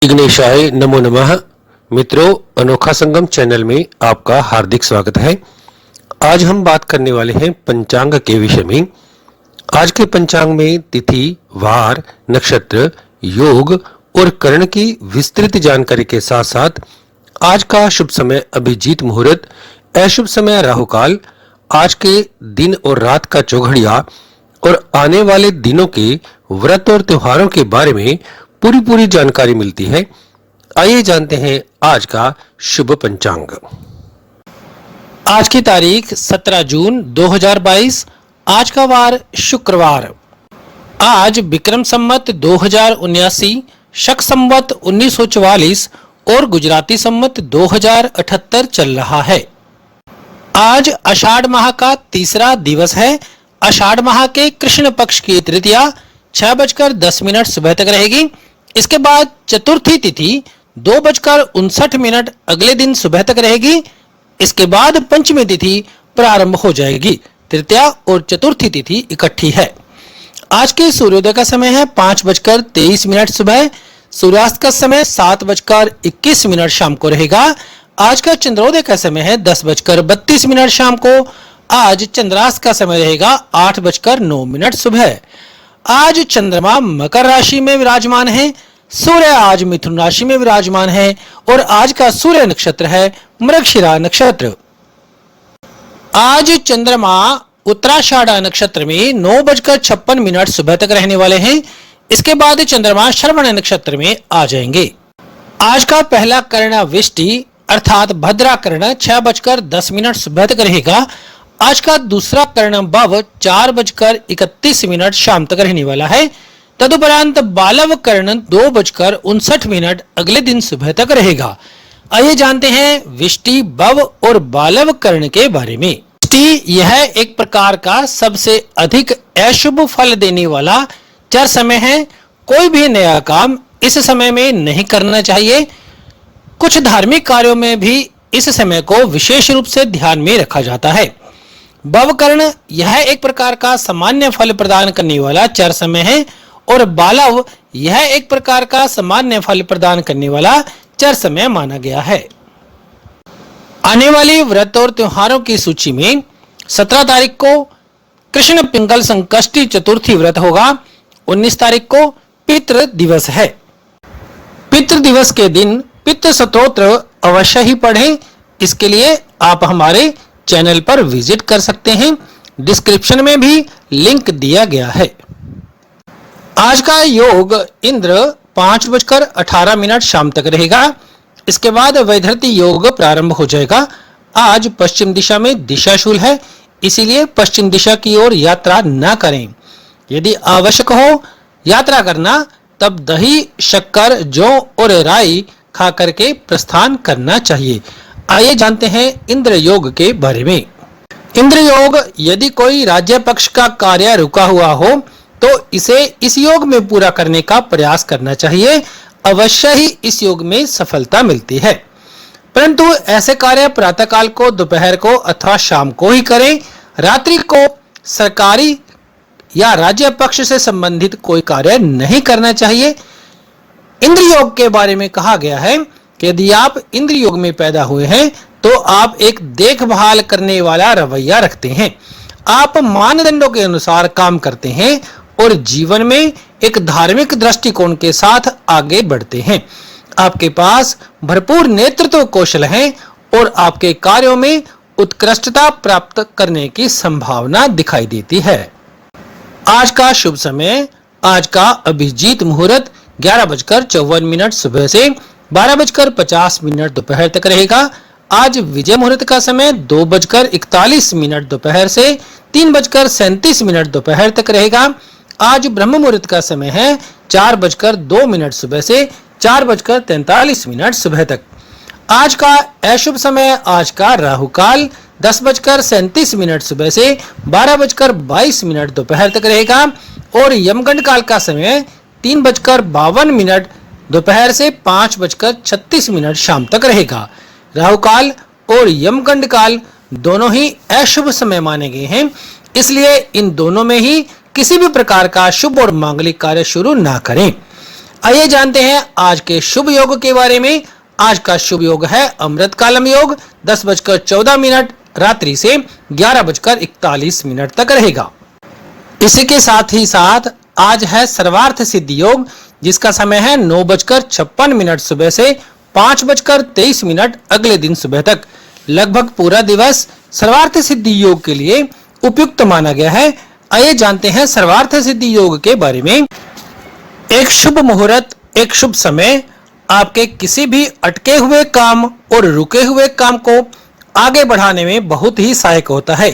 विघ्नेशाय नमो नमः। मित्रों, अनोखा संगम चैनल में आपका हार्दिक स्वागत है। आज हम बात करने वाले हैं पंचांग के विषय में। आज के पंचांग में तिथि, वार, नक्षत्र, योग और करण की विस्तृत जानकारी के साथ साथ आज का शुभ समय अभिजीत मुहूर्त, अशुभ समय राहुकाल, आज के दिन और रात का चौघड़िया और आने वाले दिनों के व्रत और त्योहारों के बारे में पूरी जानकारी मिलती है। आइए जानते हैं आज का शुभ पंचांग। आज की तारीख 17 जून 2022। आज का वार शुक्रवार। आज विक्रम संवत 2079, शक संवत 1944 और गुजराती संवत 2078 चल रहा है। आज आषाढ़ माह का तीसरा दिवस है। आषाढ़ माह के कृष्ण पक्ष की तृतीया 6:10 सुबह तक रहेगी। इसके बाद चतुर्थी तिथि 2:59 अगले दिन सुबह तक रहेगी। इसके बाद पंचमी तिथि प्रारंभ हो जाएगी। तृतीया और चतुर्थी तिथि इकट्ठी है। आज के सूर्योदय का समय है 5:23 सुबह। सूर्यास्त का समय 7:21 शाम को रहेगा। आज का चंद्रोदय का समय है 10:32 शाम को। आज चंद्रास्त का समय रहेगा 8:09 सुबह। आज चंद्रमा मकर राशि में विराजमान है। सूर्य आज मिथुन राशि में विराजमान है और आज का सूर्य नक्षत्र है मृगशिरा नक्षत्र। आज चंद्रमा उत्तराषाढ़ा नक्षत्र में 9:56 सुबह तक रहने वाले हैं। इसके बाद चंद्रमा श्रवण नक्षत्र में आ जाएंगे। आज का पहला कर्ण विष्टि अर्थात भद्रा कर्ण 6:10 सुबह तक रहेगा। आज का दूसरा कर्ण भव 4:31 शाम तक रहने वाला है। तदुपरांत बालव कर्ण 2:59 अगले दिन सुबह तक रहेगा। आइए जानते हैं विष्टि, भव और बालव कर्ण के बारे में। विष्टि यह एक प्रकार का सबसे अधिक अशुभ फल देने वाला चर समय है। कोई भी नया काम इस समय में नहीं करना चाहिए। कुछ धार्मिक कार्यों में भी इस समय को विशेष रूप से ध्यान में रखा जाता है। भवकर्ण यह एक प्रकार का सामान्य फल प्रदान करने वाला चर समय है और बालव यह एक प्रकार का सामान्य फल प्रदान करने वाला चर समय माना गया है। आने वाली व्रत और त्योहारों की सूची में 17 तारीख को कृष्ण पिंगल संकष्टी चतुर्थी व्रत होगा। 19 तारीख को पितृ दिवस है। पितृ दिवस के दिन पितृ स्तोत्र अवश्य ही पढ़ें। इसके लिए आप हमारे चैनल पर विजिट कर सकते हैं। डिस्क्रिप्शन में भी लिंक दिया गया है। आज का योग इंद्र 5:18 शाम तक रहेगा। इसके बाद वैधृति योग प्रारंभ हो जाएगा। आज पश्चिम दिशा में दिशाशूल है, इसीलिए पश्चिम दिशा की ओर यात्रा न करें। यदि आवश्यक हो यात्रा करना तब दही, शक्कर, जौ और राई खा करके प्रस्थान करना चाहिए। आइए जानते हैं इंद्र योग के बारे में। इंद्र योग, यदि कोई राज्य पक्ष का कार्य रुका हुआ हो तो इसे इस योग में पूरा करने का प्रयास करना चाहिए। अवश्य ही इस योग में सफलता मिलती है, परंतु ऐसे कार्य प्रातःकाल को, दोपहर को अथवा शाम को ही करें। रात्रि को सरकारी या राज्य पक्ष से संबंधित कोई कार्य नहीं करना चाहिए। इंद्र योग के बारे में कहा गया है कि यदि आप इंद्र योग में पैदा हुए हैं तो आप एक देखभाल करने वाला रवैया रखते हैं। आप मानदंडों के अनुसार काम करते हैं और जीवन में एक धार्मिक दृष्टिकोण के साथ आगे बढ़ते हैं। आपके पास भरपूर नेतृत्व कौशल है और आपके कार्यों में उत्कृष्टता प्राप्त करने की संभावना दिखाई देती है। आज का शुभ समय, आज का अभिजीत मुहूर्त 11:54 सुबह से 12:50 दोपहर तक रहेगा। आज विजय मुहूर्त का समय 2:41 दोपहर से 3:37 दोपहर तक रहेगा। आज ब्रह्म मुहूर्त का समय है 4:02 सुबह से 4:43 सुबह तक। आज का अशुभ समय, आज का राहुकाल 10:37 सुबह से 12:22 दोपहर तक रहेगा और यमगंड काल का समय 3:52 दोपहर से 5:36 शाम तक रहेगा। राहुकाल और यमगंड काल दोनों ही अशुभ समय माने गए हैं, इसलिए इन दोनों में ही किसी भी प्रकार का शुभ और मांगलिक कार्य शुरू ना करें। आइए जानते हैं आज के शुभ योग के बारे में। आज का शुभ योग है अमृत कालम योग। 10:14 रात्रि से 11:41 तक रहेगा। इसी के साथ ही साथ आज है सर्वार्थ सिद्धि योग, जिसका समय है 9:56 सुबह से 5:23 अगले दिन सुबह तक। लगभग पूरा दिवस सर्वार्थ सिद्धि योग के लिए उपयुक्त माना गया है। आइए जानते हैं सर्वार्थ सिद्धि योग के बारे में। एक शुभ मुहूर्त, एक शुभ समय आपके किसी भी अटके हुए काम और रुके हुए काम को आगे बढ़ाने में बहुत ही सहायक होता है।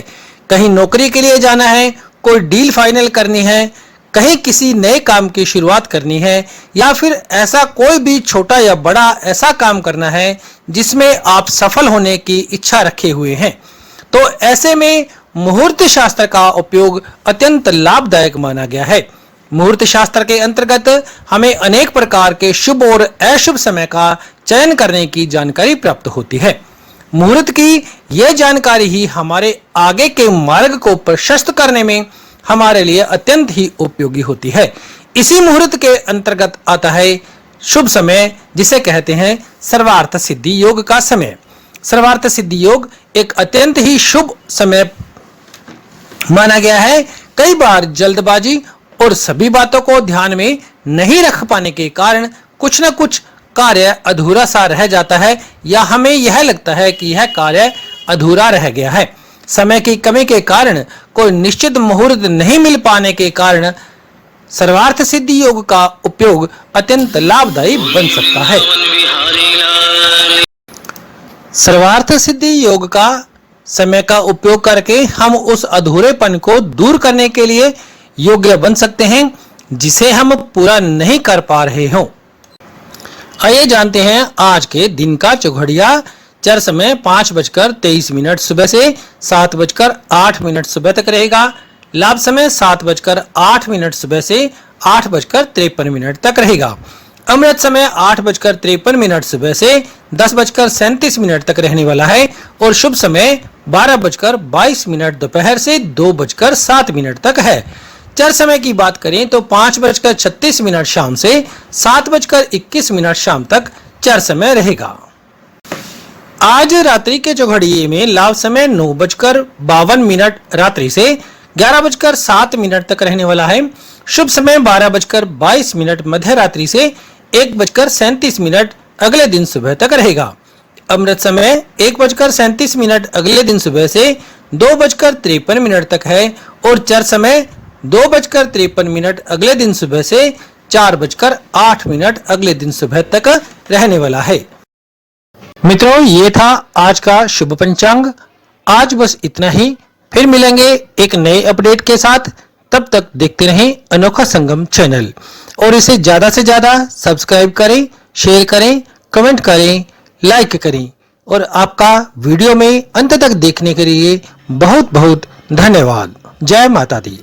कहीं नौकरी के लिए जाना है, कोई डील फाइनल करनी है, कहीं किसी नए काम की शुरुआत करनी है, या फिर ऐसा कोई भी छोटा या बड़ा ऐसा काम करना है जिसमें आप सफल होने की इच्छा रखे हुए हैं, तो ऐसे में मुहूर्त शास्त्र का उपयोग अत्यंत लाभदायक माना गया है। मुहूर्त शास्त्र के अंतर्गत हमें अनेक प्रकार के शुभ और अशुभ समय का चयन करने की जानकारी प्राप्त होती है। मुहूर्त की यह जानकारी ही हमारे आगे के मार्ग को प्रशस्त करने में हमारे लिए अत्यंत ही उपयोगी होती है। इसी मुहूर्त के अंतर्गत आता है शुभ समय, जिसे कहते हैं सर्वार्थ सिद्धि योग का समय। सर्वार्थ सिद्धि योग एक अत्यंत ही शुभ समय माना गया है। कई बार जल्दबाजी और सभी बातों को ध्यान में नहीं रख पाने के कारण कुछ न कुछ कार्य अधूरा सा रह जाता है, या हमें यह लगता है कि यह कार्य अधूरा रह गया है। समय की कमी के कारण कोई निश्चित मुहूर्त नहीं मिल पाने के कारण सर्वार्थ सिद्धि योग का उपयोग अत्यंत लाभदायी बन सकता है। सर्वार्थ सिद्धि योग का समय का उपयोग करके हम उस अधूरेपन को दूर करने के लिए योग्य बन सकते हैं जिसे हम पूरा नहीं कर पा रहे हों। आइए जानते हैं आज के दिन का चौघड़िया। चर समय 5:23 सुबह से 7:08 सुबह तक रहेगा। लाभ समय 7:08 सुबह से 8:53 तक रहेगा। अमृत समय 8:53 सुबह से 10:37 तक रहने वाला है, और शुभ समय 12:22 दोपहर से 2:07 तक है। चर समय की बात करें तो 5:36 शाम से 7:21 शाम तक चर समय रहेगा। आज रात्रि के चौघड़िए में लाभ समय 9:52 रात्रि से 11:07 तक रहने वाला है। शुभ समय 12:22 मध्य रात्रि से 1:37 अगले दिन सुबह तक रहेगा। अमृत समय 1:37 अगले दिन सुबह से 2:53 तक है, और चर समय 2:53 अगले दिन सुबह से 4:08 अगले दिन सुबह तक रहने वाला है। मित्रों, ये था आज का शुभ पंचांग। आज बस इतना ही, फिर मिलेंगे एक नए अपडेट के साथ। तब तक देखते रहें अनोखा संगम चैनल, और इसे ज्यादा से ज्यादा सब्सक्राइब करें, शेयर करें, कमेंट करें, लाइक करें, और आपका वीडियो में अंत तक देखने के लिए बहुत बहुत धन्यवाद। जय माता दी।